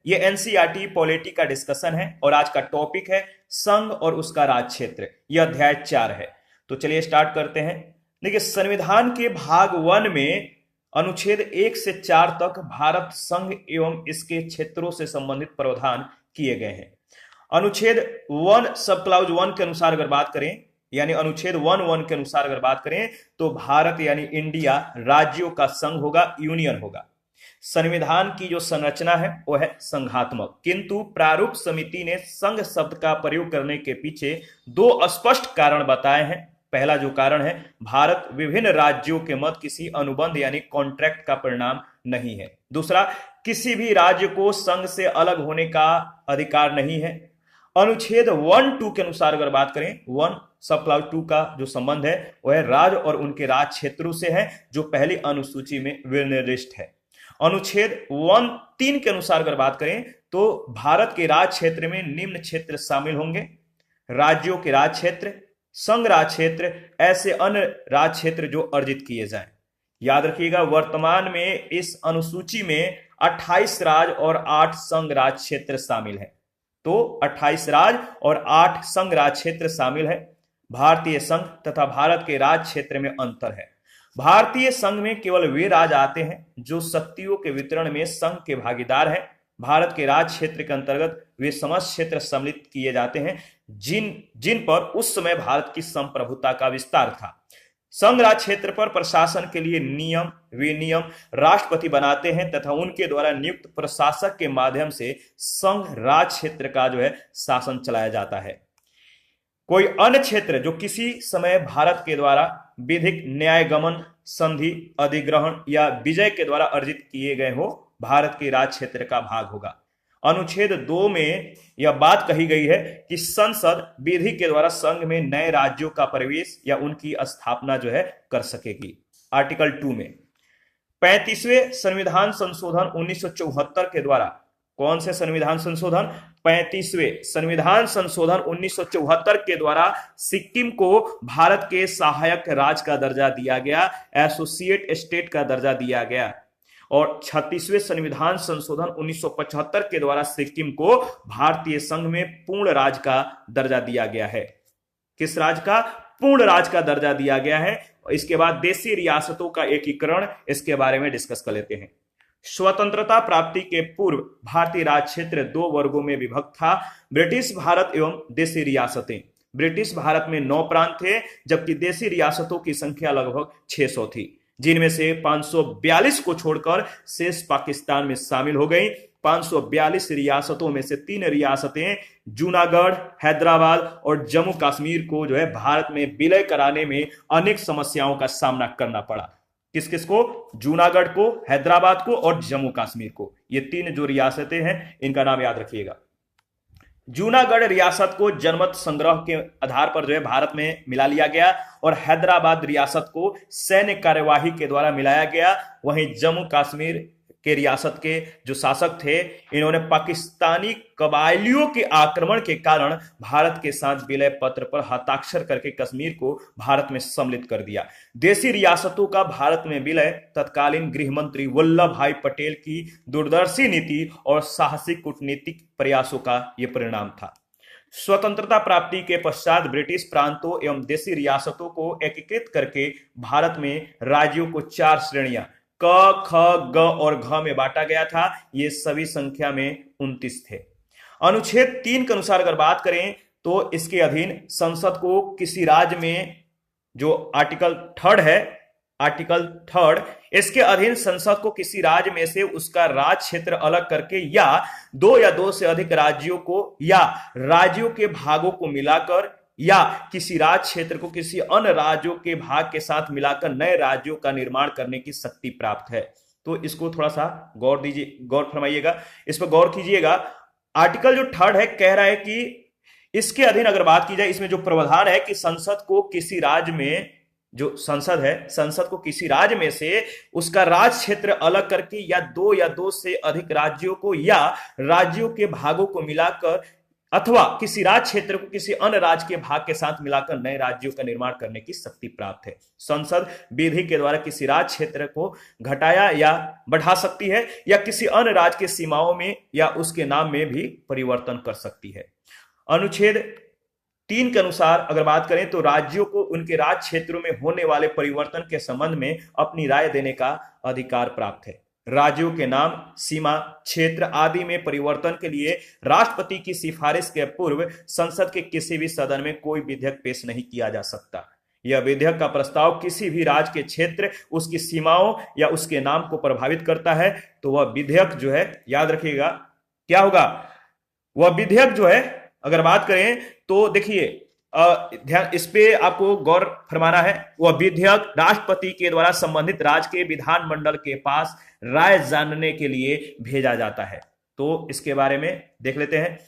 ये NCERT polity का discussion है और आज का टॉपिक है संघ और उसका राज क्षेत्र। यह अध्याय 4 है। तो चलिए स्टार्ट करते हैं। देखिए, संविधान के भाग 1 में अनुच्छेद 1 से 4 तक भारत संघ एवं इसके क्षेत्रों से संबंधित प्रावधान किए गए हैं। अनुच्छेद 1 सब क्लाउज 1 के अनुसार अगर बात करें, यानी अनुच्छेद 1 के अनुसार अगर बात करें तो भारत यानी इंडिया राज्यों का संघ होगा, यूनियन होगा। संविधान की जो संरचना है वो है संघात्मक, किंतु प्रारूप समिति ने संघ शब्द का प्रयोग करने के पीछे 2 स्पष्ट कारण बताए हैं। पहला जो कारण है, भारत विभिन्न राज्यों के मध्य किसी अनुबंध यानी कॉन्ट्रैक्ट का परिणाम नहीं है। दूसरा, किसी भी राज्य को संघ से अलग होने का अधिकार नहीं है। अनुच्छेद 1-2 के अनुसार अगर बात करें, 1 सब क्लाउज 2 का जो संबंध है वह राज्य और उनके राज क्षेत्रों से है, जो पहली अनुसूची में विनिर्दिष्ट है। अनुच्छेद 1-3 के अनुसार अगर बात करें तो भारत के राज क्षेत्र में निम्न क्षेत्र शामिल होंगे: राज्यों के राज क्षेत्र, संघ राज क्षेत्र, ऐसे अन्य राज क्षेत्र जो अर्जित किए जाएं। याद रखिएगा, वर्तमान में इस अनुसूची में 28 राज्य और 8 संघ राज क्षेत्र शामिल है। तो 28 राज्य और 8 संघ राज क्षेत्र शामिल है। भारतीय संघ तथा भारत के राज क्षेत्र में अंतर है। भारतीय संघ में केवल वे राज्य आते हैं जो शक्तियों के वितरण में संघ के भागीदार हैं। भारत के राज क्षेत्र के अंतर्गत वे समस्त क्षेत्र सम्मिलित किए जाते हैं जिन पर उस समय भारत की संप्रभुता का विस्तार था। संघ राज क्षेत्र पर प्रशासन के लिए वे नियम राष्ट्रपति बनाते हैं तथा उनके द्वारा नियुक्त प्रशासक के माध्यम से संघ राज क्षेत्र का जो है शासन चलाया जाता है। कोई अन्य क्षेत्र जो किसी समय भारत के द्वारा विधिक न्यायगमन, संधि, अधिग्रहण या विजय के द्वारा अर्जित किए गए हो, भारत के राज क्षेत्र का भाग होगा। अनुच्छेद 2 में यह बात कही गई है कि संसद विधि के द्वारा संघ में नए राज्यों का प्रवेश या उनकी स्थापना जो है कर सकेगी। आर्टिकल 2 में 35वें संविधान संशोधन 1974 के द्वारा, कौन से संविधान संशोधन? 35वें संविधान संशोधन 1974 के द्वारा सिक्किम को भारत के सहायक राज्य का दर्जा दिया गया, एसोसिएट स्टेट का दर्जा दिया गया। और 36वें संविधान संशोधन 1975 के द्वारा सिक्किम को भारतीय संघ में पूर्ण राज्य का दर्जा दिया गया है। किस राज्य का? पूर्ण राज्य का दर्जा दिया गया है। इसके बाद देशी रियासतों का एकीकरण, इसके बारे में डिस्कस कर लेते हैं। स्वतंत्रता प्राप्ति के पूर्व भारतीय राज क्षेत्र 2 वर्गों में विभक्त था: ब्रिटिश भारत एवं देशी रियासतें। ब्रिटिश भारत में 9 प्रांत थे, जबकि देशी रियासतों की संख्या लगभग 600 थी, जिनमें से 542 को छोड़कर शेष पाकिस्तान में शामिल हो गई। 542 रियासतों में से 3 रियासतें जूनागढ़, हैदराबाद और जम्मू कश्मीर को जो है भारत में विलय कराने में अनेक समस्याओं का सामना करना पड़ा। किस किस को? जूनागढ़ को, हैदराबाद को और जम्मू कश्मीर को। ये 3 जो रियासतें हैं इनका नाम याद रखिएगा। जूनागढ़ रियासत को जनमत संग्रह के आधार पर जो है भारत में मिला लिया गया और हैदराबाद रियासत को सैन्य कार्यवाही के द्वारा मिलाया गया। वहीं जम्मू कश्मीर के रियासत के जो शासक थे, इन्होंने पाकिस्तानी कबायलियों के आक्रमण के कारण भारत के साथ विलय पत्र पर हस्ताक्षर करके कश्मीर को भारत में सम्मिलित कर दिया। देशी रियासतों का भारत में विलय तत्कालीन गृह मंत्री वल्लभ भाई पटेल की दूरदर्शी नीति और साहसिक कूटनीतिक प्रयासों का यह परिणाम था। स्वतंत्रता प्राप्ति के पश्चात ब्रिटिश प्रांतों एवं देशी रियासतों को एकीकृत करके भारत में राज्यों को 4 श्रेणियां क, ख, ग और घ में बांटा गया था। ये सभी संख्या में 29 थे। अनुच्छेद 3 के अनुसार अगर बात करें तो इसके अधीन संसद को किसी राज्य में, जो आर्टिकल 3 है, आर्टिकल 3, इसके अधीन संसद को किसी राज्य में से उसका राज क्षेत्र अलग करके या 2 या 2 से अधिक राज्यों को या राज्यों के भागों को मिलाकर या किसी राज्य क्षेत्र को किसी अन्य राज्यों के भाग के साथ मिलाकर नए राज्यों का निर्माण करने की शक्ति प्राप्त है। तो इसको थोड़ा सा गौर फरमाइएगा, इस पर गौर कीजिएगा। आर्टिकल जो 3 है कह रहा है कि इसके अधीन अगर बात की जाए, इसमें जो प्रावधान है कि संसद को किसी राज्य में, जो संसद है, संसद को किसी राज्य में से उसका राज क्षेत्र अलग करके या 2 या 2 से अधिक राज्यों को या राज्यों के भागों को मिलाकर अथवा किसी राज्य क्षेत्र को किसी अन्य राज्य के भाग के साथ मिलाकर नए राज्यों का निर्माण करने की शक्ति प्राप्त है। संसद विधि के द्वारा किसी राज्य क्षेत्र को घटाया या बढ़ा सकती है या किसी अन्य राज्य की सीमाओं में या उसके नाम में भी परिवर्तन कर सकती है। अनुच्छेद 3 के अनुसार अगर बात करें तो राज्यों को उनके राज्य क्षेत्रों में होने वाले परिवर्तन के संबंध में अपनी राय देने का अधिकार प्राप्त है। राज्यों के नाम, सीमा, क्षेत्र आदि में परिवर्तन के लिए राष्ट्रपति की सिफारिश के पूर्व संसद के किसी भी सदन में कोई विधेयक पेश नहीं किया जा सकता। यह विधेयक का प्रस्ताव किसी भी राज्य के क्षेत्र, उसकी सीमाओं या उसके नाम को प्रभावित करता है तो वह विधेयक जो है, याद रखिएगा क्या होगा, वह विधेयक जो है अगर बात करें तो देखिए ध्यान इस पे आपको गौर फरमाना है, वह विधेयक राष्ट्रपति के द्वारा संबंधित राज्य के विधानमंडल के पास राय जानने के लिए भेजा जाता है। तो इसके बारे में देख लेते हैं।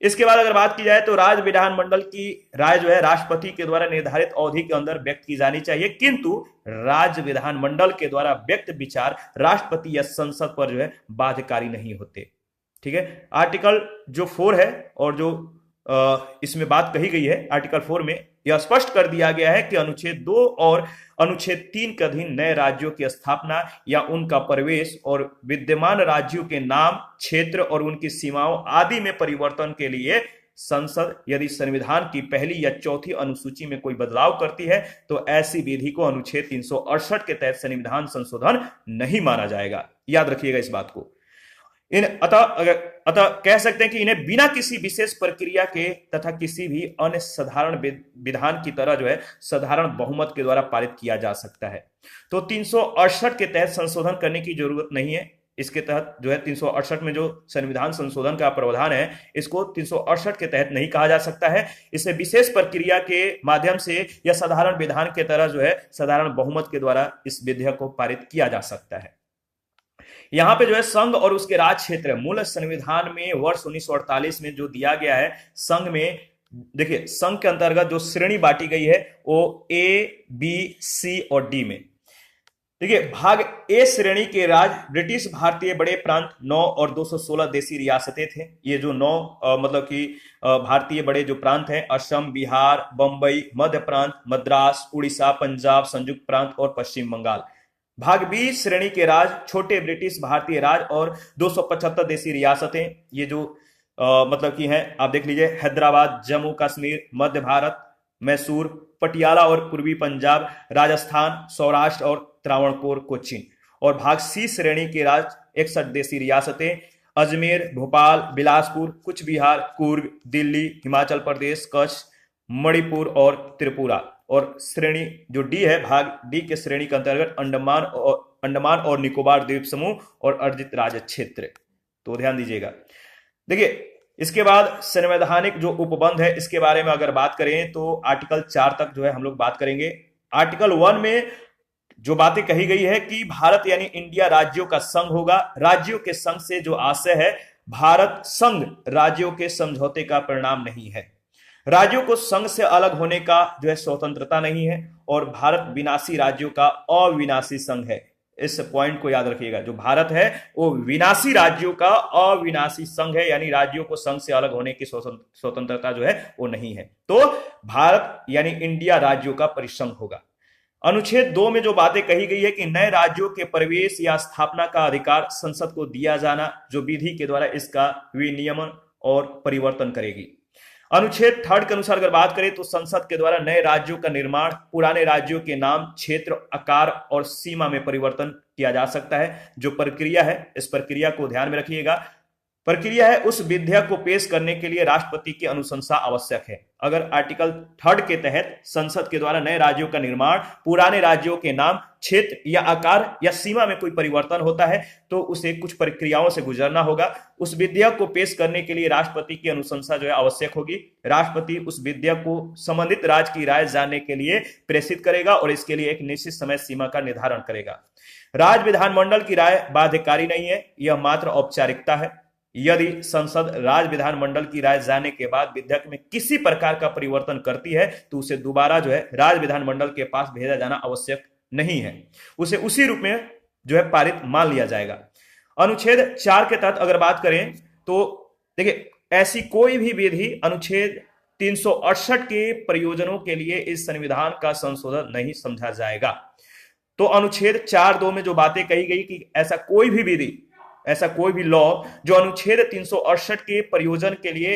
इसके बाद अगर बात की जाए तो राज्य विधानमंडल की राय जो है राष्ट्रपति के द्वारा निर्धारित अवधि के अंदर व्यक्त की जानी चाहिए, किंतु राज्य विधानमंडल के द्वारा व्यक्त विचार राष्ट्रपति या संसद पर जो है बाध्यकारी नहीं होते। ठीक है, आर्टिकल जो 4 है और जो इसमें बात कही गई है आर्टिकल 4 में यह स्पष्ट कर दिया गया है कि अनुच्छेद 2 और अनुच्छेद 3 के अधीन नए राज्यों की स्थापना या उनका प्रवेश और विद्यमान राज्यों के नाम, क्षेत्र और उनकी सीमाओं आदि में परिवर्तन के लिए संसद यदि संविधान की पहली या चौथी अनुसूची में कोई बदलाव करती है तो ऐसी विधि को अनुच्छेद 368 के तहत संविधान संशोधन नहीं माना जाएगा। याद रखिएगा इस बात को। अतः कह सकते हैं कि इन्हें बिना किसी विशेष प्रक्रिया के तथा किसी भी अन्य साधारण विधान की तरह जो है साधारण बहुमत के द्वारा पारित किया जा सकता है। तो 368 के तहत संशोधन करने की जरूरत नहीं है। इसके तहत जो है 368 में जो संविधान संशोधन का प्रावधान है इसको 368 के तहत नहीं कहा जा सकता है। इसे विशेष प्रक्रिया के माध्यम से या साधारण विधान के तरह जो है साधारण बहुमत के द्वारा इस विधेयक को पारित किया जा सकता है। यहां पे जो है संघ और उसके राज्य क्षेत्र मूल संविधान में वर्ष 1948 में जो दिया गया है, संघ में देखिए संघ के अंतर्गत जो श्रेणी बांटी गई है वो ए, बी, सी और डी में। देखिए भाग ए श्रेणी के राज्य ब्रिटिश भारतीय बड़े प्रांत 9 और 216 देशी रियासतें थे। ये जो 9 मतलब कि भारतीय बड़े जो प्रांत हैं असम, बिहार, बंबई, मध्य प्रांत, मद्रास, उड़ीसा, पंजाब, संयुक्त प्रांत और पश्चिम बंगाल। भाग बी श्रेणी के राज्य छोटे ब्रिटिश भारतीय राज्य और 275 देशी रियासतें, ये जो मतलब की हैं आप देख लीजिए हैदराबाद, जम्मू कश्मीर, मध्य भारत, मैसूर, पटियाला और पूर्वी पंजाब, राजस्थान, सौराष्ट्र और त्रावणकोर, कोचीन। और भाग सी श्रेणी के राज्य 61 देशी रियासतें अजमेर, भोपाल, बिलासपुर, कुछ बिहार, कुर्ग, दिल्ली, हिमाचल प्रदेश, कच्छ, मणिपुर और त्रिपुरा। और श्रेणी जो डी है भाग डी के श्रेणी के अंतर्गत अंडमान और निकोबार द्वीप समूह और अर्जित राज्य क्षेत्र। तो ध्यान दीजिएगा। देखिए इसके बाद संवैधानिक जो उपबंध है इसके बारे में अगर बात करें तो आर्टिकल 4 तक जो है हम लोग बात करेंगे। आर्टिकल 1 में जो बातें कही गई है कि भारत यानी इंडिया राज्यों का संघ होगा। राज्यों के संघ से जो आशय है भारत संघ राज्यों के समझौते का परिणाम नहीं है। राज्यों को संघ से अलग होने का जो है स्वतंत्रता नहीं है और भारत विनाशी राज्यों का अविनाशी संघ है। इस पॉइंट को याद रखिएगा, जो भारत है वो विनाशी राज्यों का अविनाशी संघ है, यानी राज्यों को संघ से अलग होने की स्वतंत्रता जो है वो नहीं है। तो भारत यानी इंडिया राज्यों का परिसंघ होगा। अनुच्छेद 2 में जो बातें कही गई है कि नए राज्यों के प्रवेश या स्थापना का अधिकार संसद को दिया जाना, जो विधि के द्वारा इसका विनियमन और परिवर्तन करेगी। अनुच्छेद 3 के अनुसार अगर बात करें तो संसद के द्वारा नए राज्यों का निर्माण, पुराने राज्यों के नाम, क्षेत्र, आकार और सीमा में परिवर्तन किया जा सकता है। जो प्रक्रिया है इस प्रक्रिया को ध्यान में रखिएगा। प्रक्रिया है उस विधेयक को पेश करने के लिए राष्ट्रपति की अनुशंसा आवश्यक है। अगर आर्टिकल 3 के तहत संसद के द्वारा नए राज्यों का निर्माण, पुराने राज्यों के नाम, क्षेत्र या आकार या सीमा में कोई परिवर्तन होता है तो उसे कुछ प्रक्रियाओं से गुजरना होगा। उस विधेयक को पेश करने के लिए राष्ट्रपति की अनुशंसा जो है आवश्यक होगी। राष्ट्रपति उस विधेयक को संबंधित राज्य की राय जानने के लिए प्रेषित करेगा और इसके लिए एक निश्चित समय सीमा का निर्धारण करेगा। राज्य विधानमंडल की राय बाध्यकारी नहीं है, यह मात्र औपचारिकता है। यदि संसद राज्य विधानमंडल की राय जानने के बाद विधेयक में किसी प्रकार का परिवर्तन करती है तो उसे दोबारा जो है राज्य विधानमंडल के पास भेजा जाना आवश्यक नहीं है, उसे उसी रूप में जो है पारित मान लिया जाएगा। अनुच्छेद 4 के तहत अगर बात करें तो देखिए ऐसी कोई भी विधि अनुच्छेद 368 के प्रयोजनों के लिए इस संविधान का संशोधन नहीं समझा जाएगा। तो अनुच्छेद 4(2) में जो बातें कही गई कि ऐसा कोई भी विधि, ऐसा कोई भी लॉ जो अनुच्छेद 368 के प्रयोजन के लिए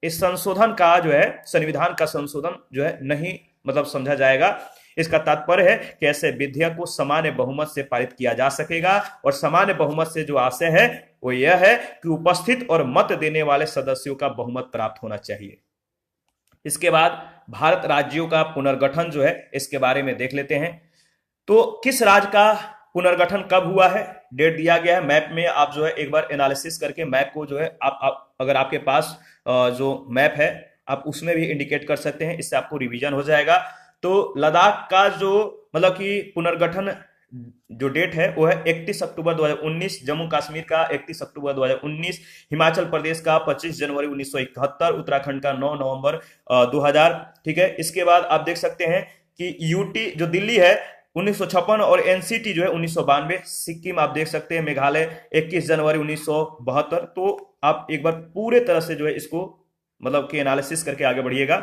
इस संशोधन का जो है, संविधान का संशोधन जो है नहीं मतलब समझा जाएगा। इसका तात्पर्य है कि ऐसे विधेयक को सामान्य बहुमत से पारित किया जा सकेगा, और सामान्य बहुमत से जो आशय है वो यह है कि उपस्थित और मत देने वाले सदस्यों का बहुमत प्राप्त होना चाहिए। इसके बाद भारत राज्यों का पुनर्गठन जो है, इसके बारे में देख लेते हैं। तो किस राज्य का पुनर्गठन कब हुआ है, डेट दिया गया है मैप में। आप जो है एक बार एनालिसिस करके मैप को जो है आप अगर आपके पास जो मैप है आप उसमें भी इंडिकेट कर सकते हैं, इससे आपको रिवीजन हो जाएगा। तो लद्दाख का जो मतलब कि पुनर्गठन जो डेट है वो है 31 अक्टूबर 2019, जम्मू कश्मीर का 31 अक्टूबर 2019, हिमाचल प्रदेश का 25 जनवरी 1971, उत्तराखंड का 9 नवंबर 2000। ठीक है, इसके बाद आप देख सकते हैं कि यूटी जो दिल्ली है 1956 और एनसीटी जो है 1992, सिक्किम आप देख सकते हैं, मेघालय 21 जनवरी 1972। तो आप एक बार पूरे तरह से जो है इसको मतलब कि एनालिसिस करके आगे बढ़िएगा।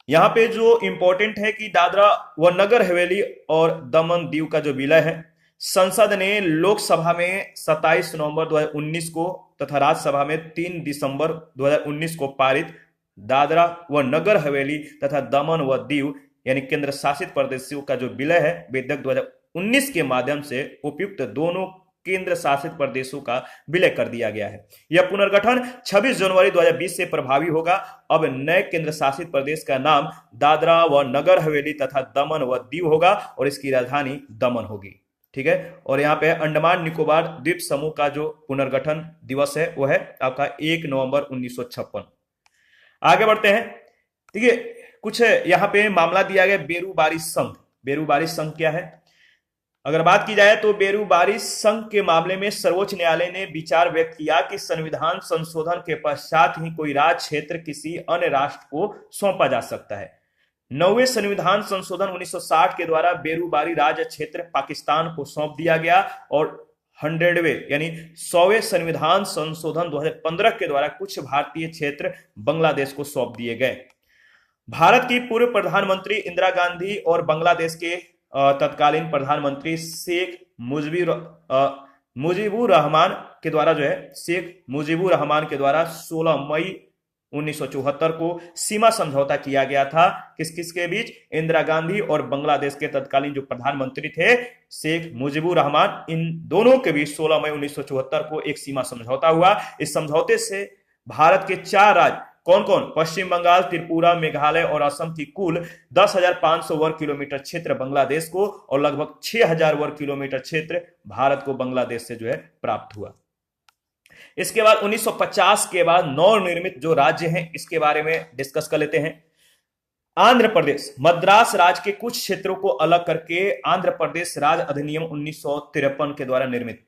यहां पे जो इंपॉर्टेंट है कि दादरा व नगर हवेली और दमन दीव का जो विलय है, संसद ने लोकसभा में 27 नवंबर 2019 को तथा राज्यसभा में 3 दिसंबर 2019 को पारित दादरा व नगर हवेली तथा दमन व दीव यानी केंद्र शासित प्रदेशों का जो विलय है विधेयक 2019 के माध्यम से उपयुक्त दोनों केंद्र शासित प्रदेशों का विलय कर दिया गया है। यह पुनर्गठन 26 जनवरी 2020 से प्रभावी होगा। अब नए केंद्र शासित प्रदेश का नाम दादरा व नगर हवेली तथा दमन व दीव होगा और इसकी राजधानी दमन होगी। ठीक है, और यहाँ पे अंडमान निकोबार द्वीप समूह का जो पुनर्गठन दिवस है वो है आपका 1 नवंबर 1956। आगे बढ़ते हैं। ठीक है, कुछ यहाँ पे मामला दिया गया बेरूबारी संघ। बेरूबारी संघ क्या है, अगर बात की जाए तो बेरूबारी संघ के मामले में सर्वोच्च न्यायालय ने विचार व्यक्त किया कि संविधान संशोधन के पश्चात ही कोई राज्य क्षेत्र किसी अन्य राष्ट्र को सौंपा जा सकता है। 9वें संविधान संशोधन 1960 के द्वारा बेरूबारी राज्य क्षेत्र पाकिस्तान को सौंप दिया गया और 100वें यानी 100वें संविधान संशोधन 2015 के द्वारा कुछ भारतीय क्षेत्र बांग्लादेश को सौंप दिए गए। भारत की पूर्व प्रधानमंत्री इंदिरा गांधी और बांग्लादेश के तत्कालीन प्रधानमंत्री शेख मुजीबुर रहमान के द्वारा जो है शेख मुजीबुर रहमान के द्वारा 16 मई 1974 को सीमा समझौता किया गया था। किस किस के बीच, इंदिरा गांधी और बांग्लादेश के तत्कालीन जो प्रधानमंत्री थे शेख मुजीबुर रहमान, इन दोनों के बीच 16 मई 1974 को एक सीमा समझौता हुआ। इस समझौते से भारत के 4 राज्य कौन कौन, पश्चिम बंगाल, त्रिपुरा, मेघालय और असम की कुल 10,500 वर्ग किलोमीटर क्षेत्र बांग्लादेश को और लगभग 6,000 वर्ग किलोमीटर क्षेत्र भारत को बांग्लादेश से जो है प्राप्त हुआ। इसके बाद 1950 के बाद नवनिर्मित जो राज्य हैं इसके बारे में डिस्कस कर लेते हैं। आंध्र प्रदेश, मद्रास राज्य के कुछ क्षेत्रों को अलग करके आंध्र प्रदेश राज्य अधिनियम 1953 के द्वारा निर्मित।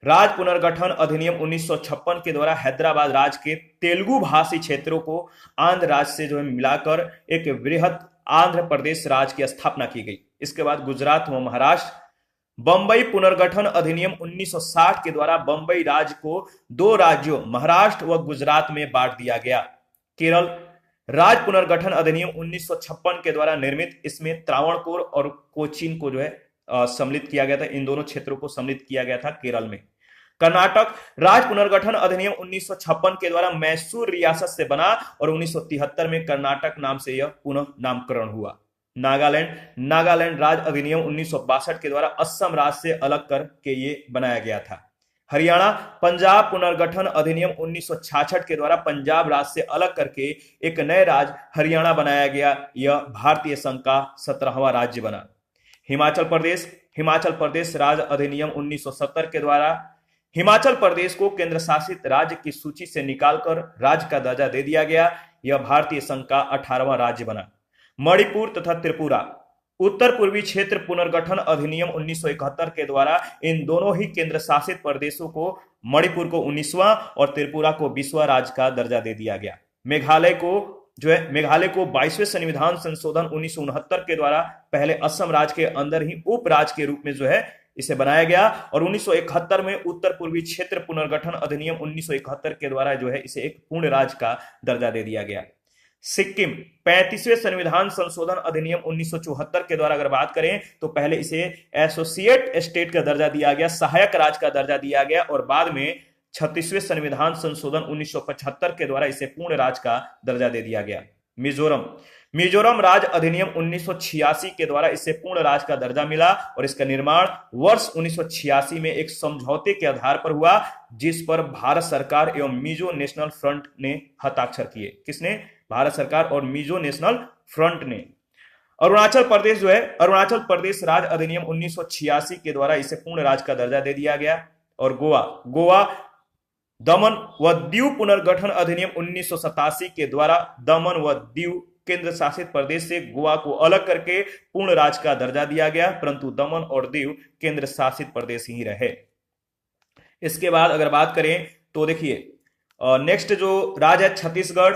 राज्य पुनर्गठन अधिनियम 1956 के द्वारा हैदराबाद राज्य के तेलुगु भाषी क्षेत्रों को आंध्र राज्य से जो है मिलाकर एक वृहद आंध्र प्रदेश राज्य की स्थापना की गई। इसके बाद गुजरात व महाराष्ट्र। बंबई पुनर्गठन अधिनियम 1960 के द्वारा बंबई राज्य को 2 राज्यों महाराष्ट्र व गुजरात में बांट दिया गया। केरल, राज्य पुनर्गठन अधिनियम 1956 के द्वारा निर्मित, इसमें त्रावणकोर और कोचीन को जो है सम्मिलित किया गया था। इन दोनों क्षेत्रों को सम्मिलित किया गया था केरल में। कर्नाटक, राज्य पुनर्गठन अधिनियम 1956 के द्वारा मैसूर रियासत से बना और 1973 में कर्नाटक नाम से यह पुनः नामकरण हुआ। नागालैंड, नागालैंड राज्य अधिनियम 1962 के द्वारा असम राज्य से अलग करके ये बनाया गया था। हरियाणा, पंजाब पुनर्गठन अधिनियम 1966 के द्वारा पंजाब राज्य से अलग करके एक नए राज्य हरियाणा बनाया गया। यह भारतीय संघ का 17वां राज्य बना। हिमाचल प्रदेश, हिमाचल प्रदेश राज्य अधिनियम 1970 के द्वारा हिमाचल प्रदेश को केंद्र शासित राज्य की सूची से निकालकर राज्य का दर्जा दे दिया गया। यह भारतीय संघ का 18वां राज्य बना। मणिपुर तथा त्रिपुरा, उत्तर पूर्वी क्षेत्र पुनर्गठन अधिनियम 1971 के द्वारा इन दोनों ही केंद्र शासित प्रदेशों को मणिपुर को 19वां और त्रिपुरा को 20वां राज्य का दर्जा दे दिया गया। मेघालय को 22वें संविधान संशोधन 1969 के द्वारा पहले असम राज्य के अंदर ही उप राज्य के रूप में जो है इसे बनाया गया। और 1971 में उत्तर पूर्वी क्षेत्र पुनर्गठन अधिनियम 1971 के द्वारा जो है इसे एक पूर्ण राज्य का दर्जा दे दिया गया। सिक्किम 35वें संविधान संशोधन अधिनियम 1974 के द्वारा अगर बात करें तो पहले इसे एसोसिएट स्टेट का दर्जा दिया गया, सहायक राज्य का दर्जा दिया गया, और बाद में 36वें संविधान संशोधन 1975 के द्वारा इसे पूर्ण राज्य का दर्जा दे दिया गया। मिजोरम राज्य अधिनियम 1986 के द्वारा इसे पूर्ण राज्य का दर्जा मिला और इसका निर्माण वर्ष 1986 में एक समझौते के आधार पर हुआ, जिस पर भारत सरकार एवं मिजो नेशनल फ्रंट ने हस्ताक्षर किए। किसने? भारत सरकार और मिजो नेशनल फ्रंट ने। अरुणाचल प्रदेश जो है, अरुणाचल प्रदेश राज्य अधिनियम 1986 के द्वारा इसे पूर्ण राज्य का दर्जा दे दिया गया। और गोवा दमन व दीव पुनर्गठन अधिनियम 1987 के द्वारा दमन व दीव केंद्र शासित प्रदेश से गोवा को अलग करके पूर्ण राज्य का दर्जा दिया गया, परंतु दमन और दीव केंद्र शासित प्रदेश ही रहे। इसके बाद अगर बात करें तो देखिए नेक्स्ट जो राज्य है छत्तीसगढ़।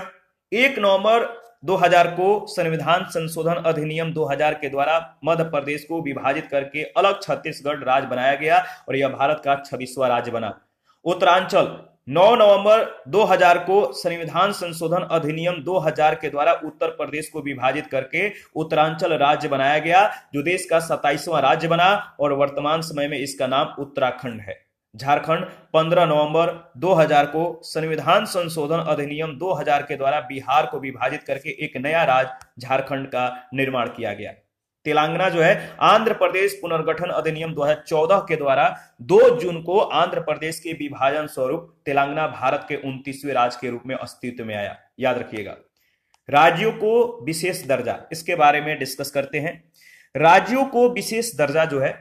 1 नवंबर 2000 को संविधान संशोधन अधिनियम 2000 के द्वारा मध्य प्रदेश को विभाजित करके अलग छत्तीसगढ़ राज्य बनाया गया और यह भारत का 26वां राज्य बना। उत्तरांचल 9 नवंबर 2000 को संविधान संशोधन अधिनियम 2000 के द्वारा उत्तर प्रदेश को विभाजित करके उत्तरांचल राज्य बनाया गया, जो देश का 27वां राज्य बना और वर्तमान समय में इसका नाम उत्तराखंड है। झारखंड 15 नवंबर 2000 को संविधान संशोधन अधिनियम 2000 के द्वारा बिहार को विभाजित करके एक नया राज्य झारखंड का निर्माण किया गया। तेलंगाना जो है आंध्र प्रदेश पुनर्गठन अधिनियम 2014 के द्वारा 2 जून को आंध्र प्रदेश के विभाजन स्वरूप तेलंगाना भारत के 29वें राज्य के रूप में अस्तित्व में आया। याद रखिएगा। राज्यों को विशेष दर्जा, इसके बारे में डिस्कस करते हैं। राज्यों को विशेष दर्जा जो है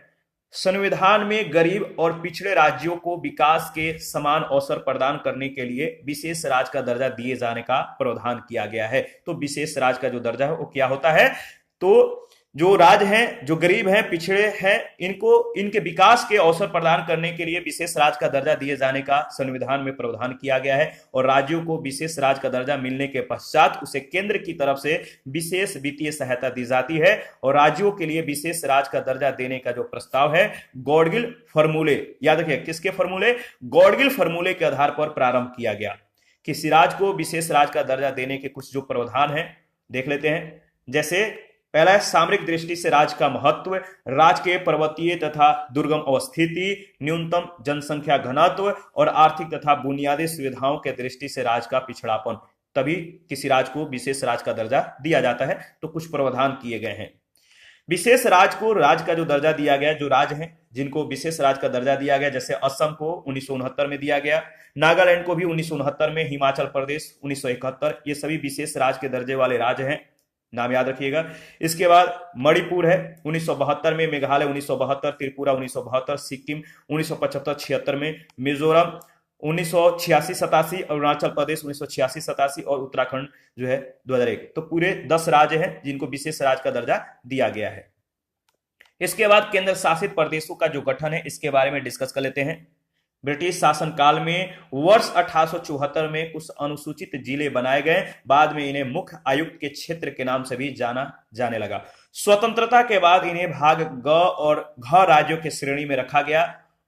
संविधान में गरीब और पिछड़े राज्यों को विकास के समान अवसर प्रदान करने के लिए विशेष राज्य का दर्जा दिए जाने का प्रावधान किया गया है। तो विशेष राज्य का जो दर्जा है वो क्या होता है? तो जो राज्य हैं, जो गरीब हैं, पिछड़े हैं, इनको इनके विकास के अवसर प्रदान करने के लिए विशेष राज्य का दर्जा दिए जाने का संविधान में प्रावधान किया गया है। और राज्यों को विशेष राज्य का दर्जा मिलने के पश्चात उसे केंद्र की तरफ से विशेष वित्तीय सहायता दी जाती है। और राज्यों के लिए विशेष राज्य का दर्जा देने का जो प्रस्ताव है गॉडगिल फॉर्मूले, याद रखिए किसके फॉर्मूले? गॉडगिल फॉर्मूले के आधार पर प्रारंभ किया गया। किसी राज्य को विशेष राज्य का दर्जा देने के कुछ जो प्रावधान है देख लेते हैं। जैसे पहला है सामरिक दृष्टि से राज्य का महत्व, राज्य के पर्वतीय तथा दुर्गम अवस्थिति, न्यूनतम जनसंख्या घनत्व और आर्थिक तथा बुनियादी सुविधाओं के दृष्टि से राज्य का पिछड़ापन, तभी किसी राज्य को विशेष राज्य का दर्जा दिया जाता है। तो कुछ प्रावधान किए गए हैं। विशेष राज्य को राज्य का जो दर्जा दिया गया, जो राज्य हैं जिनको विशेष राज्य का दर्जा दिया गया, जैसे असम को 1969 में दिया गया, नागालैंड को भी 1969 में, हिमाचल प्रदेश 1971, ये सभी विशेष राज्य के दर्जे वाले राज्य हैं, नाम याद रखिएगा। इसके बाद मणिपुर है 1972 में, मेघालय 1972, त्रिपुरा 1972, सिक्किम 1975-76 में, मिजोरम 1986-87, अरुणाचल प्रदेश 1986-87 और उत्तराखंड जो है 2001। तो पूरे 10 राज्य हैं जिनको विशेष राज्य का दर्जा दिया गया है। इसके बाद केंद्र शासित प्रदेशों का जो गठन है इसके बारे में डिस्कस कर लेते हैं। ब्रिटिश शासन काल में वर्ष 1874 में कुछ अनुसूचित जिले बनाए गए, बाद में इन्हें मुख्य आयुक्त के क्षेत्र के नाम से भी जाना जाने लगा। स्वतंत्रता के बाद इन्हें भाग ग और घ राज्यों की श्रेणी में रखा गया।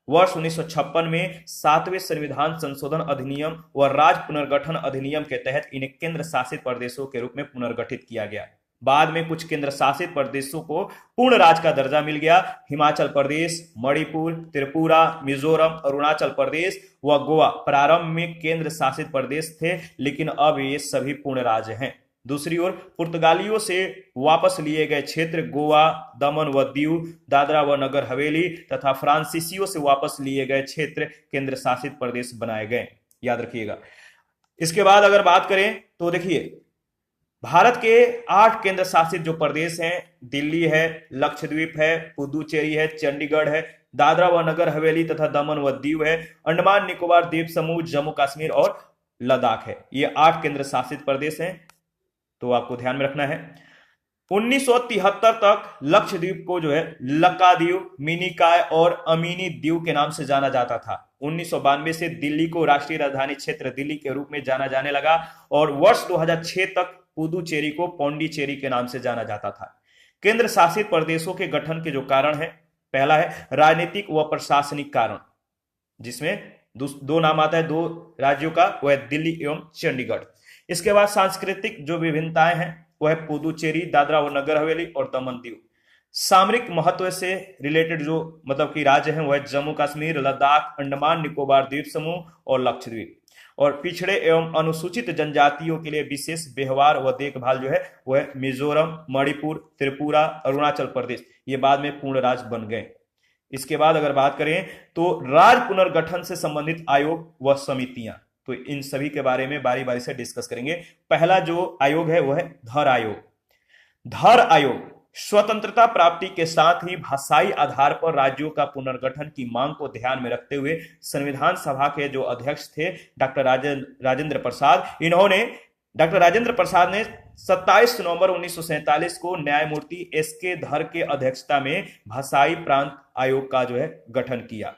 वर्ष 1956 में 7वें संविधान संशोधन अधिनियम व राज्य पुनर्गठन अधिनियम के तहत इन्हें केंद्र शासित प्रदेशों के रूप में पुनर्गठित किया गया। बाद में कुछ केंद्र शासित प्रदेशों को पूर्ण राज्य का दर्जा मिल गया। हिमाचल प्रदेश, मणिपुर, त्रिपुरा, मिजोरम, अरुणाचल प्रदेश व गोवा प्रारंभ में केंद्र शासित प्रदेश थे, लेकिन अब ये सभी पूर्ण राज्य हैं। दूसरी ओर पुर्तगालियों से वापस लिए गए क्षेत्र गोवा, दमन व दीव, दादरा व नगर हवेली तथा फ्रांसीसियों से वापस लिए गए क्षेत्र केंद्र शासित प्रदेश बनाए गए। याद रखिएगा। इसके बाद अगर बात करें तो देखिए भारत के 8 केंद्र शासित जो प्रदेश हैं, दिल्ली है, लक्षद्वीप है, पुदुचेरी है, चंडीगढ़ है, दादरा व नगर हवेली तथा दमन व दीव है, अंडमान निकोबार द्वीप समूह, जम्मू कश्मीर और लद्दाख है। ये 8 केंद्र शासित प्रदेश हैं, तो आपको ध्यान में रखना है। 1973 तक लक्षद्वीप को जो है लक्काद्वीप, मिनिकॉय और अमीनी द्वीप के नाम से जाना जाता था। 1992 से दिल्ली को राष्ट्रीय राजधानी क्षेत्र दिल्ली के रूप में जाना जाने लगा और वर्ष 2006 तक पुदुचेरी को पौंडीचेरी के नाम से जाना जाता था। केंद्र शासित प्रदेशों के गठन के जो कारण है पहला है राजनीतिक व प्रशासनिक कारण, जिसमें दो नाम आता है दो राज्यों का, वो है दिल्ली एवं चंडीगढ़। इसके बाद सांस्कृतिक जो विभिन्नताएं हैं वो है पुदुचेरी, दादरा व नगर हवेली और दमन दीव। सामरिक महत्व से रिलेटेड जो मतलब कि राज्य हैं वो है जम्मू कश्मीर, लद्दाख, अंडमान निकोबार द्वीप समूह और लक्षद्वीप। और पिछड़े एवं अनुसूचित जनजातियों के लिए विशेष व्यवहार व देखभाल जो है वो है मिजोरम, मणिपुर, त्रिपुरा, अरुणाचल प्रदेश। ये बाद में पूर्ण राज्य बन गए। इसके बाद अगर बात करें तो राज्य पुनर्गठन से संबंधित आयोग व समितियां, तो इन सभी के बारे में बारी बारी से डिस्कस करेंगे। पहला जो आयोग है वो है धर आयोग। धर आयोग स्वतंत्रता प्राप्ति के साथ ही भाषाई आधार पर राज्यों का पुनर्गठन की मांग को ध्यान में रखते हुए संविधान सभा के जो अध्यक्ष थे डॉक्टर राजेंद्र प्रसाद, डॉक्टर राजेंद्र प्रसाद ने 27 नवंबर 1947 को न्यायमूर्ति एस.के. धर के अध्यक्षता में भाषाई प्रांत आयोग का जो है गठन किया।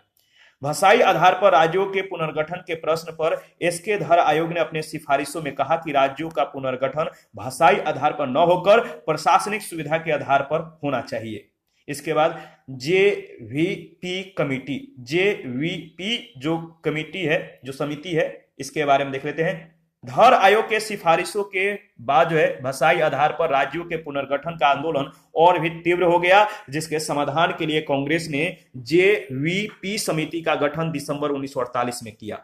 भाषाई आधार पर राज्यों के पुनर्गठन के प्रश्न पर एस.के. धर आयोग ने अपने सिफारिशों में कहा कि राज्यों का पुनर्गठन भाषाई आधार पर न होकर प्रशासनिक सुविधा के आधार पर होना चाहिए। इसके बाद जेवीपी कमिटी, जेवीपी जो कमिटी है, जो समिति है, इसके बारे में देख लेते हैं। धर आयोग के सिफारिशों के बाद जो है भाषाई आधार पर राज्यों के पुनर्गठन का आंदोलन और भी तीव्र हो गया, जिसके समाधान के लिए कांग्रेस ने जेवीपी समिति का गठन दिसंबर 1948 में किया।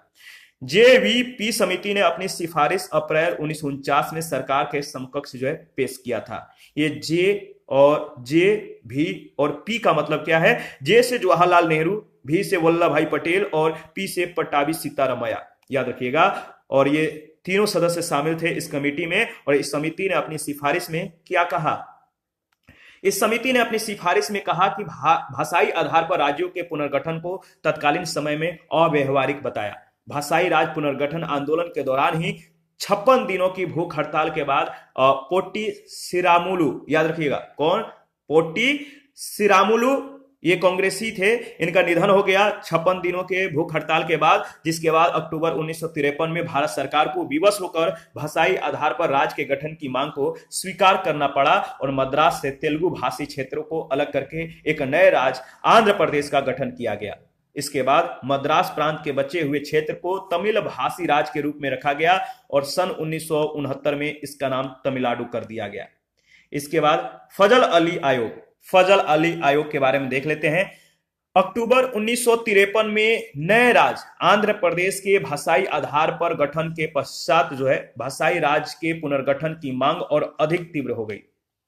जेवीपी समिति ने अपनी सिफारिश अप्रैल 1949 में सरकार के समकक्ष जो है पेश किया था। ये जे भी और पी का मतलब क्या है? जे से जवाहरलाल नेहरू, भी से वल्लभ भाई पटेल और पी से पट्टाभी सीतारामैया, याद रखिएगा। और ये तीनों सदस्य शामिल थे इस कमेटी में। और इस समिति ने अपनी सिफारिश में क्या कहा? इस समिति ने अपनी सिफारिश में कहा कि भाषाई आधार पर राज्यों के पुनर्गठन को तत्कालीन समय में अव्यवहारिक बताया। भाषाई राज्य पुनर्गठन आंदोलन के दौरान ही 56 दिनों की भूख हड़ताल के बाद पोट्टी श्रीरामुलु, याद रखिएगा कौन? पोट्टी श्रीरामुलु, ये कांग्रेसी थे, इनका निधन हो गया 56 दिनों के भूख हड़ताल के बाद, जिसके बाद अक्टूबर 1953 में भारत सरकार को विवश होकर भाषाई आधार पर राज्य के गठन की मांग को स्वीकार करना पड़ा और मद्रास से तेलुगु भाषी क्षेत्रों को अलग करके एक नए राज्य आंध्र प्रदेश का गठन किया गया। इसके बाद मद्रास प्रांत के बचे हुए क्षेत्र को तमिल भाषी राज्य के रूप में रखा गया और सन 1969 में इसका नाम तमिलनाडु कर दिया गया। इसके बाद फजल अली आयोग, फजल अली आयोग के बारे में देख लेते हैं। अक्टूबर 1953 में नए राज्य आंध्र प्रदेश के भाषाई आधार पर गठन के पश्चात जो है भाषाई राज्य के पुनर्गठन की मांग और अधिक तीव्र हो गई।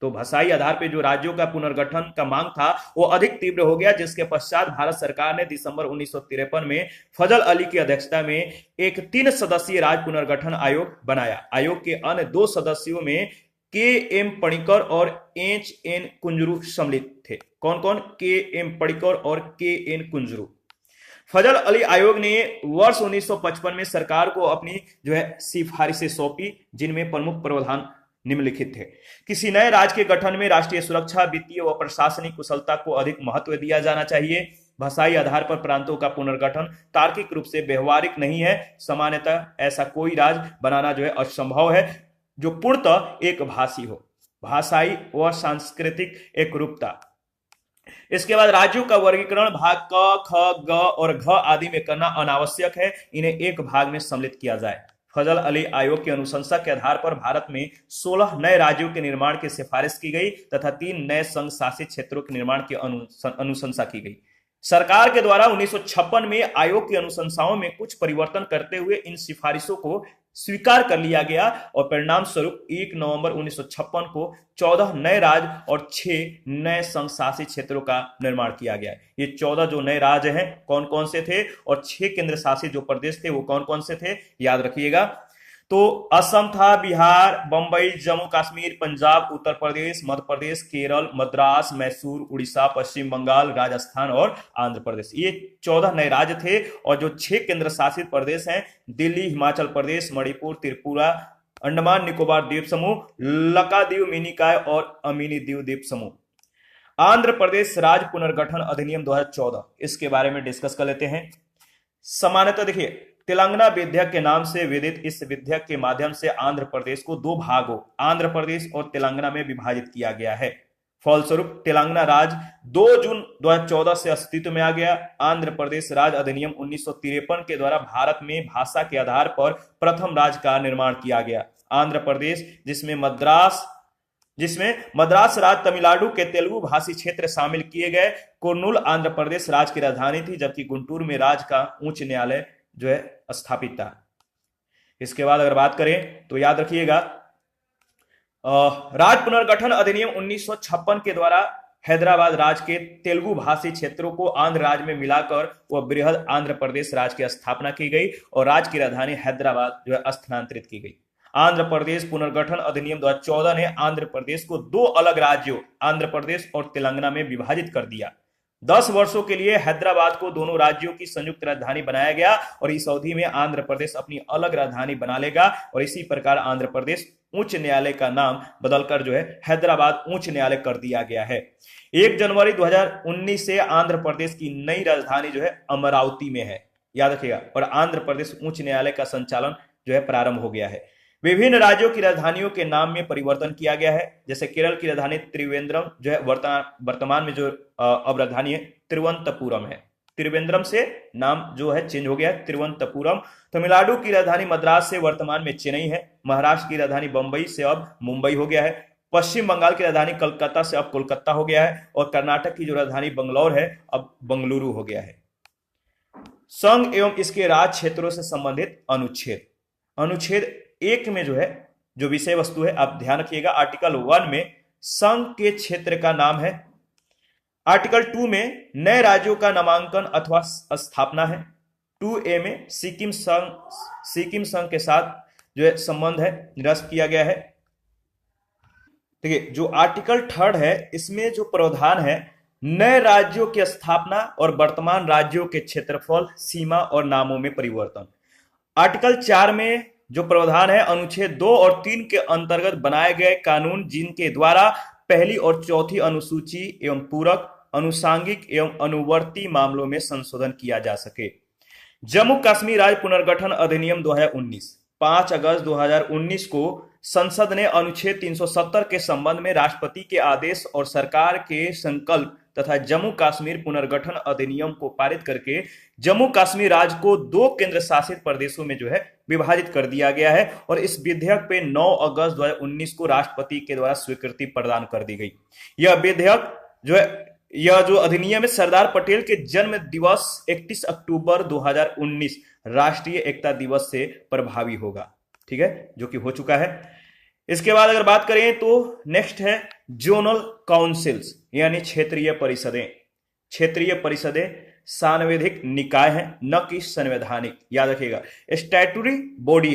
तो भाषाई आधार पर जो राज्यों का पुनर्गठन का मांग था वो अधिक तीव्र हो गया, जिसके पश्चात भारत सरकार ने दिसंबर 1953 में फजल अली की अध्यक्षता में एक 3 सदस्यीय राज्य पुनर्गठन आयोग बनाया। आयोग के अन्य 2 सदस्यों में के.एम. पणिकर और एच.एन. कुंजरू सम्मिलित थे। कौन कौन? के.एम. पणिकर और के.एन. कुंजरू। फजल अली आयोग ने वर्ष 1955 में सरकार को अपनी जो है सिफारिशें सौंपी, जिनमें प्रमुख प्रावधान निम्नलिखित थे। किसी नए राज्य के गठन में राष्ट्रीय सुरक्षा, वित्तीय व प्रशासनिक कुशलता को अधिक महत्व दिया जाना चाहिए। भाषाई आधार पर प्रांतों का पुनर्गठन तार्किक रूप से व्यवहारिक नहीं है। सामान्यतः ऐसा कोई राज्य बनाना जो है असंभव है जो पूर्णतः एक भाषी हो। भाषाई व सांस्कृतिक एकरूपता। इसके बाद राज्यों का वर्गीकरण भाग क, ख, ग और घ आदि में करना अनावश्यक है, इन्हें एक भाग में सम्मिलित किया जाए। फजल अली आयोग की अनुशंसा के आधार पर भारत में 16 नए राज्यों के निर्माण की सिफारिश की गई तथा 3 नए संघ शासित क्षेत्रों के निर्माण की अनुशंसा की गई। सरकार के द्वारा 1956 में आयोग की अनुशंसाओं में कुछ परिवर्तन करते हुए इन सिफारिशों को स्वीकार कर लिया गया और परिणाम स्वरूप 1 नवंबर 1956 को 14 नए राज्य और 6 नए संघ शासित क्षेत्रों का निर्माण किया गया। ये 14 जो नए राज्य हैं कौन कौन से थे और 6 केंद्र शासित जो प्रदेश थे वो कौन कौन से थे, याद रखिएगा। तो असम था, बिहार, बंबई, जम्मू कश्मीर, पंजाब, उत्तर प्रदेश, मध्य प्रदेश, केरल, मद्रास, मैसूर, उड़ीसा, पश्चिम बंगाल, राजस्थान और आंध्र प्रदेश। ये 14 नए राज्य थे और जो 6 केंद्र शासित प्रदेश हैं दिल्ली, हिमाचल प्रदेश, मणिपुर, त्रिपुरा, अंडमान निकोबार द्वीप समूह, लक्षद्वीप, मिनिकॉय और अमीनी द्वीप समूह। आंध्र प्रदेश राज्य पुनर्गठन अधिनियम 2014, इसके बारे में डिस्कस कर लेते हैं। सामान्यतः देखिए, तेलंगाना विधेयक के नाम से विदित इस विधेयक के माध्यम से आंध्र प्रदेश को 2 भागों आंध्र प्रदेश और तेलंगाना में विभाजित किया गया है। फलस्वरूप तेलंगाना राज्य 2 जून 2014 से अस्तित्व में आ गया। आंध्र प्रदेश राज्य अधिनियम 1953 के द्वारा भारत में भाषा के आधार पर प्रथम राज्य का निर्माण किया गया। आंध्र प्रदेश, जिसमें मद्रास राज्य, तमिलनाडु के तेलुगु भाषी क्षेत्र शामिल किए गए। कुर्नूल आंध्र प्रदेश राज्य की राजधानी थी, जबकि गुंटूर में राज्य का उच्च न्यायालय जो है स्थापित था। इसके बाद अगर बात करें तो याद रखिएगा, राज्य पुनर्गठन अधिनियम 1956 के द्वारा हैदराबाद राज्य के तेलुगु भाषी क्षेत्रों को आंध्र राज्य में मिलाकर वह बृहद आंध्र प्रदेश राज्य की स्थापना की गई और राज्य की राजधानी हैदराबाद जो है स्थानांतरित की गई। आंध्र प्रदेश पुनर्गठन अधिनियम 2014 ने आंध्र प्रदेश को 2 अलग राज्यों आंध्र प्रदेश और तेलंगाना में विभाजित कर दिया। 10 वर्षों के लिए हैदराबाद को दोनों राज्यों की संयुक्त राजधानी बनाया गया और इस अवधि में आंध्र प्रदेश अपनी अलग राजधानी बना लेगा और इसी प्रकार आंध्र प्रदेश उच्च न्यायालय का नाम बदलकर जो है हैदराबाद उच्च न्यायालय कर दिया गया है। 1 जनवरी 2019 से आंध्र प्रदेश की नई राजधानी जो है अमरावती में है, याद रखिएगा, और आंध्र प्रदेश उच्च न्यायालय का संचालन जो है प्रारंभ हो गया है। विभिन्न राज्यों की राजधानियों के नाम में परिवर्तन किया गया है। जैसे केरल की राजधानी त्रिवेंद्रम जो है वर्तमान में जो अब राजधानी है तिरुवनंतपुरम है। त्रिवेंद्रम से नाम जो है चेंज हो गया है तिरुवनंतपुरम। तमिलनाडु की राजधानी मद्रास से वर्तमान में चेन्नई है। महाराष्ट्र की राजधानी बंबई से अब मुंबई हो गया है। पश्चिम बंगाल की राजधानी कलकत्ता से अब कोलकाता हो गया है और कर्नाटक की जो राजधानी बंगलौर है अब बंगलुरु हो गया है। संघ एवं इसके राज्य क्षेत्रों से संबंधित अनुच्छेद। अनुच्छेद 1 में जो है जो विषय वस्तु है आप ध्यान रखिएगा। आर्टिकल 1 में संघ के क्षेत्र का नाम है। आर्टिकल 2 में नए राज्यों का नामांकन अथवा स्थापना है। 2A में सिक्किम संघ के साथ जो है संबंध है निरस्त किया गया है। ठीक है, जो आर्टिकल 3 है इसमें जो प्रावधान है नए राज्यों की स्थापना और वर्तमान राज्यों के क्षेत्रफल, सीमा और नामों में परिवर्तन। आर्टिकल 4 में जो प्रावधान है अनुच्छेद 2 और 3 के अंतर्गत बनाए गए कानून जिनके द्वारा पहली और चौथी अनुसूची एवं पूरक, अनुसांगिक एवं अनुवर्ती मामलों में संशोधन किया जा सके। जम्मू कश्मीर राज्य पुनर्गठन अधिनियम 2019 5 अगस्त 2019 को संसद ने अनुच्छेद 370 के संबंध में राष्ट्रपति के आदेश और सरकार के संकल्प तथा जम्मू कश्मीर पुनर्गठन अधिनियम को पारित करके जम्मू कश्मीर राज्य को 2 केंद्र शासित प्रदेशों में जो है विभाजित कर दिया गया है और इस विधेयक पे 9 अगस्त 2019 को राष्ट्रपति के द्वारा स्वीकृति प्रदान कर दी गई। यह विधेयक जो है यह जो अधिनियम है सरदार पटेल के जन्म दिवस 31 अक्टूबर 2019 राष्ट्रीय एकता दिवस से प्रभावी होगा। ठीक है, जो कि हो चुका है। इसके बाद अगर बात करें तो नेक्स्ट है जोनल काउंसिल्स यानी क्षेत्रीय परिषदें। क्षेत्रीय परिषदें सांविधिक निकाय है न कि संवैधानिक, याद रखिएगा। स्टैट्यूटरी बॉडी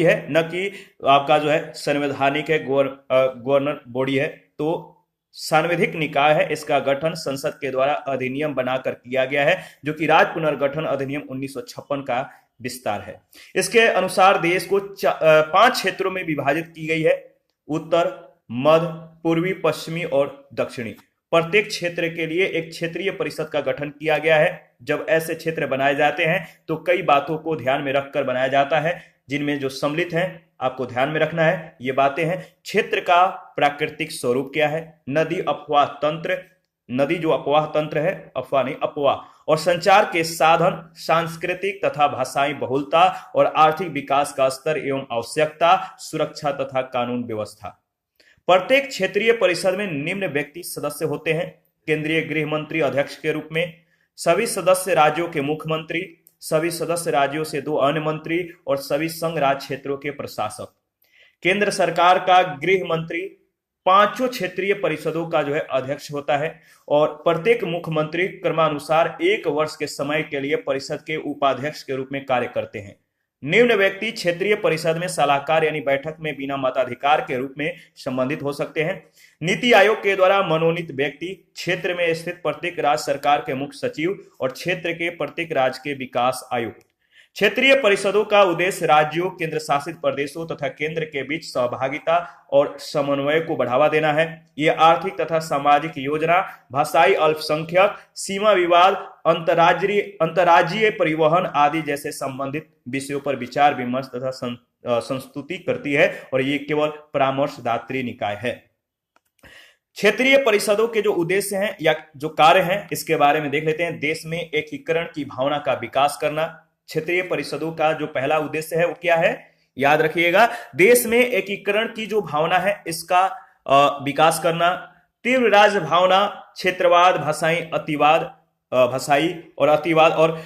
है न कि आपका जो है संवैधानिक है, गवर्नर बॉडी है। तो सांविधिक निकाय है, इसका गठन संसद के द्वारा अधिनियम बनाकर किया गया है जो कि राज्य पुनर्गठन अधिनियम 1956 का विस्तार है। इसके अनुसार देश को 5 क्षेत्रों में विभाजित की गई है, उत्तर, मध्य, पूर्वी, पश्चिमी और दक्षिणी। प्रत्येक क्षेत्र के लिए एक क्षेत्रीय परिषद का गठन किया गया है। जब ऐसे क्षेत्र बनाए जाते हैं तो कई बातों को ध्यान में रखकर बनाया जाता है, जिनमें जो सम्मिलित हैं आपको ध्यान में रखना है। ये बातें हैं, क्षेत्र का प्राकृतिक स्वरूप क्या है, नदी अफवाह तंत्र, नदी जो अफवाह तंत्र है, अफवाह नहीं अफवाह, और संचार के साधन, सांस्कृतिक तथा भाषाई बहुलता और आर्थिक विकास का स्तर एवं आवश्यकता, सुरक्षा तथा कानून व्यवस्था। प्रत्येक क्षेत्रीय परिषद में निम्न व्यक्ति सदस्य होते हैं: केंद्रीय गृह मंत्री अध्यक्ष के रूप में, सभी सदस्य राज्यों के मुख्यमंत्री, सभी सदस्य राज्यों से 2 अन्य मंत्री और सभी संघ राज्य क्षेत्रों के प्रशासक। केंद्र सरकार का गृह मंत्री 5 क्षेत्रीय परिषदों का जो है अध्यक्ष होता है और प्रत्येक मुख्यमंत्री क्रमानुसार 1 वर्ष के समय के लिए परिषद के उपाध्यक्ष के रूप में कार्य करते हैं। निम्न व्यक्ति क्षेत्रीय परिषद में सलाहकार यानी बैठक में बिना मताधिकार के रूप में संबंधित हो सकते हैं। नीति आयोग के द्वारा मनोनीत व्यक्ति, क्षेत्र में स्थित प्रत्येक राज्य सरकार के मुख्य सचिव और क्षेत्र के प्रत्येक राज्य के विकास आयुक्त। क्षेत्रीय परिषदों का उद्देश्य राज्यों, केंद्र शासित प्रदेशों तथा केंद्र के बीच सहभागिता और समन्वय को बढ़ावा देना है। ये आर्थिक तथा सामाजिक योजना, भाषाई अल्पसंख्यक, सीमा विवाद, अंतर्राज्यीय परिवहन आदि जैसे संबंधित विषयों पर विचार विमर्श तथा संस्तुति करती है और ये केवल परामर्शदात्री निकाय है। क्षेत्रीय परिषदों के जो उद्देश्य हैं या जो कार्य हैं इसके बारे में देख लेते हैं। देश में एकीकरण की भावना का विकास करना। क्षेत्रीय परिषदों का जो पहला उद्देश्य है वो क्या है, याद रखिएगा, देश में एकीकरण की जो भावना है इसका विकास करना। तीव्र राज्य भावना, क्षेत्रवाद, भाषाई और अतिवाद और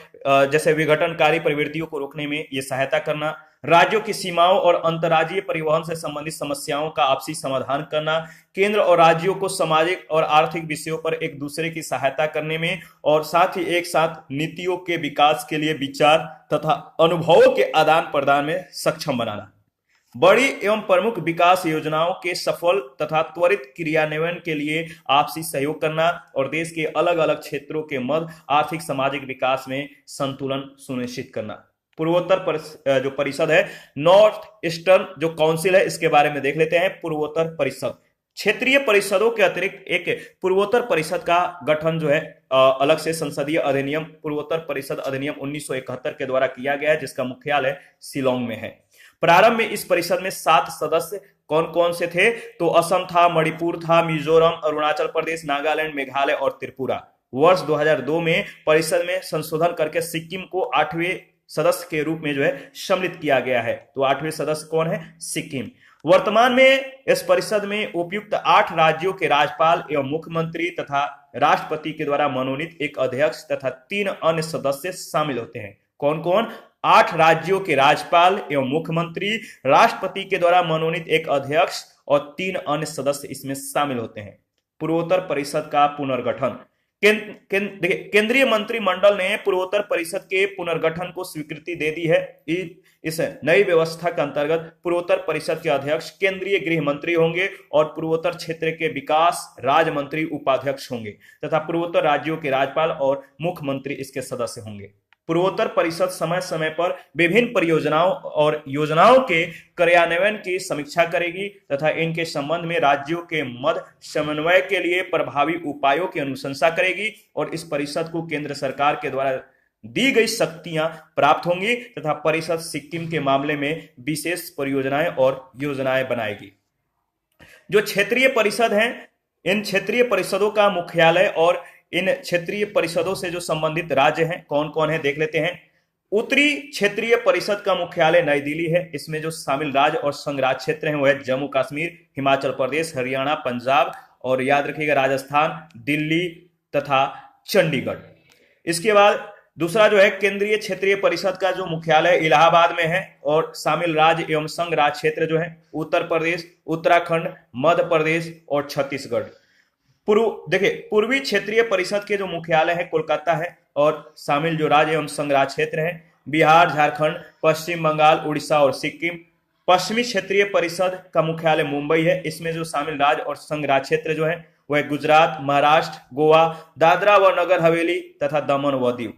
जैसे विघटनकारी प्रवृत्तियों को रोकने में ये सहायता करना। राज्यों की सीमाओं और अंतर्राज्यीय परिवहन से संबंधित समस्याओं का आपसी समाधान करना। केंद्र और राज्यों को सामाजिक और आर्थिक विषयों पर एक दूसरे की सहायता करने में और साथ ही एक साथ नीतियों के विकास के लिए विचार तथा अनुभवों के आदान प्रदान में सक्षम बनाना। बड़ी एवं प्रमुख विकास योजनाओं के सफल तथा त्वरित क्रियान्वयन के लिए आपसी सहयोग करना और देश के अलग अलग क्षेत्रों के मध्य आर्थिक सामाजिक विकास में संतुलन सुनिश्चित करना। पूर्वोत्तर जो परिषद है, नॉर्थ ईस्टर्न जो काउंसिल है, इसके बारे में देख लेते हैं। पूर्वोत्तर परिषद, क्षेत्रीय परिषदों के अतिरिक्त एक पूर्वोत्तर परिषद का गठन जो है अलग से संसदीय अधिनियम पूर्वोत्तर परिषद अधिनियम 1971 के द्वारा किया गया है, जिसका मुख्यालय शिलोंग में है। प्रारंभ में इस परिषद में 7 सदस्य कौन कौन से थे, तो असम था, मणिपुर था, मिजोरम, अरुणाचल प्रदेश, नागालैंड, मेघालय और त्रिपुरा। वर्ष 2002 में परिषद में संशोधन करके सिक्किम को 8वें सदस्य के रूप में जो है सम्मिलित किया गया है। तो 8वें सदस्य कौन है, सिक्किम। वर्तमान में इस परिषद में उपयुक्त 8 राज्यों के राज्यपाल एवं मुख्यमंत्री तथा राष्ट्रपति के द्वारा मनोनीत एक अध्यक्ष तथा 3 अन्य सदस्य शामिल होते हैं। कौन कौन, 8 राज्यों के राज्यपाल एवं मुख्यमंत्री, राष्ट्रपति के द्वारा मनोनीत एक अध्यक्ष और 3 अन्य सदस्य इसमें शामिल होते हैं। पूर्वोत्तर परिषद का पुनर्गठन, केंद्रीय मंत्रिमंडल ने पूर्वोत्तर परिषद के पुनर्गठन को स्वीकृति दे दी है। इस नई व्यवस्था के अंतर्गत पूर्वोत्तर परिषद के अध्यक्ष केंद्रीय गृह मंत्री होंगे और पूर्वोत्तर क्षेत्र के विकास राज्य मंत्री उपाध्यक्ष होंगे तथा पूर्वोत्तर राज्यों के राज्यपाल और मुख्यमंत्री इसके सदस्य होंगे। पूर्वोत्तर परिषद समय समय पर विभिन्न परियोजनाओं और योजनाओं के कार्यान्वयन की समीक्षा करेगी तथा इनके संबंध में राज्यों के मध्य समन्वय के लिए प्रभावी उपायों की अनुशंसा करेगी और इस परिषद को केंद्र सरकार के द्वारा दी गई शक्तियां प्राप्त होंगी तथा परिषद सिक्किम के मामले में विशेष परियोजनाएं और योजनाएं बनाएगी। जो क्षेत्रीय परिषद हैं, इन क्षेत्रीय परिषदों का मुख्यालय और इन क्षेत्रीय परिषदों से जो संबंधित राज्य हैं कौन कौन है देख लेते हैं। उत्तरी क्षेत्रीय परिषद का मुख्यालय नई दिल्ली है। इसमें जो शामिल राज्य और संघ राज्य क्षेत्र हैं वो है जम्मू कश्मीर, हिमाचल प्रदेश, हरियाणा, पंजाब और याद रखिएगा राजस्थान, दिल्ली तथा चंडीगढ़। इसके बाद दूसरा जो है केंद्रीय क्षेत्रीय परिषद का जो मुख्यालय इलाहाबाद में है और शामिल राज्य एवं संघ राज्य क्षेत्र जो है उत्तर प्रदेश, उत्तराखंड, मध्य प्रदेश और छत्तीसगढ़। पूर्वी क्षेत्रीय परिषद के जो मुख्यालय है कोलकाता है और शामिल जो राज्य एवं संघ राज्य क्षेत्र हैं बिहार, झारखंड, पश्चिम बंगाल, उड़ीसा और सिक्किम। पश्चिमी क्षेत्रीय परिषद का मुख्यालय मुंबई है। इसमें जो शामिल राज्य और संघ राज्य क्षेत्र जो है वह गुजरात, महाराष्ट्र, गोवा, दादरा व नगर हवेली तथा दमन व दीव।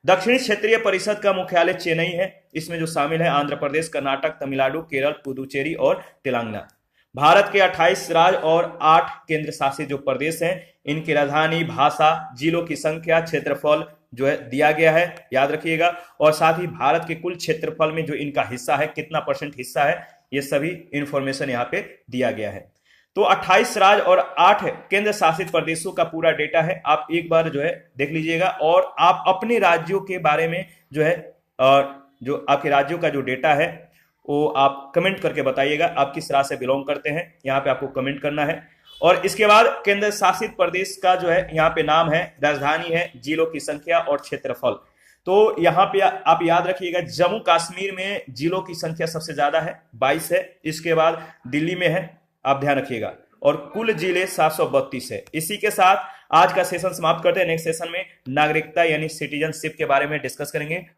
दक्षिणी क्षेत्रीय परिषद का मुख्यालय चेन्नई है। इसमें जो शामिल है आंध्र प्रदेश, कर्नाटक, तमिलनाडु, केरल, पुदुचेरी और तेलंगाना। भारत के 28 राज्य और 8 केंद्र शासित जो प्रदेश हैं इनकी राजधानी, भाषा, जिलों की संख्या, क्षेत्रफल जो है दिया गया है, याद रखिएगा। और साथ ही भारत के कुल क्षेत्रफल में जो इनका हिस्सा है, कितना % हिस्सा है, ये सभी इंफॉर्मेशन यहाँ पे दिया गया है। तो 28 राज्य और 8 केंद्र शासित प्रदेशों का पूरा डेटा है, आप एक बार जो है देख लीजिएगा और आप अपने राज्यों के बारे में जो है जो आपके राज्यों का जो डेटा है वो आप कमेंट करके बताइएगा आप किस राज्य से बिलोंग करते हैं, यहाँ पे आपको कमेंट करना है। और इसके बाद केंद्र शासित प्रदेश का जो है यहाँ पे नाम है, राजधानी है, जिलों की संख्या और क्षेत्रफल। तो यहाँ पे आप याद रखिएगा जम्मू कश्मीर में जिलों की संख्या सबसे ज्यादा है, 22 है। इसके बाद दिल्ली में है, आप ध्यान रखिएगा, और कुल जिले 732 है। इसी के साथ आज का सेशन समाप्त करते हैं। नेक्स्ट सेशन में नागरिकता यानी सिटीजनशिप के बारे में डिस्कस करेंगे।